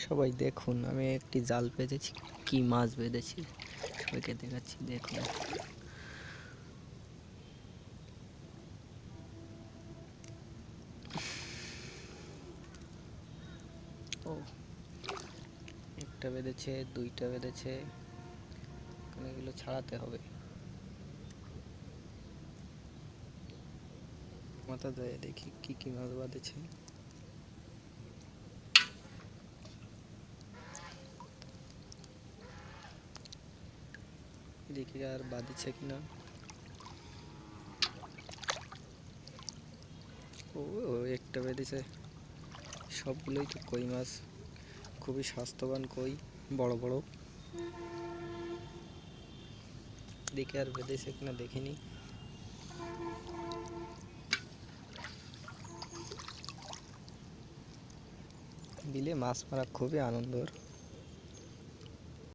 সবাই দেখুন আমি একটি জাল পেতেছি, কি মাছ বেঁধেছি সবাইকে দেখাচ্ছি। দেখুন ও, একটা বেঁধেছে, দুইটা বেঁধেছে, এগুলো ছাড়াতে হবে। মাথা দেয় দেখি কি কি মাছ বাঁধেছে। দেখি আর বাঁধেছে কিনা। ও একটা বেঁধেছে। সবগুলোই তো কই মাছ, খুবই স্বাস্থ্যবান কই, বড় বড়। দেখি আর বেঁধেছে কিনা দেখিনি। বিলে মাছ মারা খুবই আনন্দের।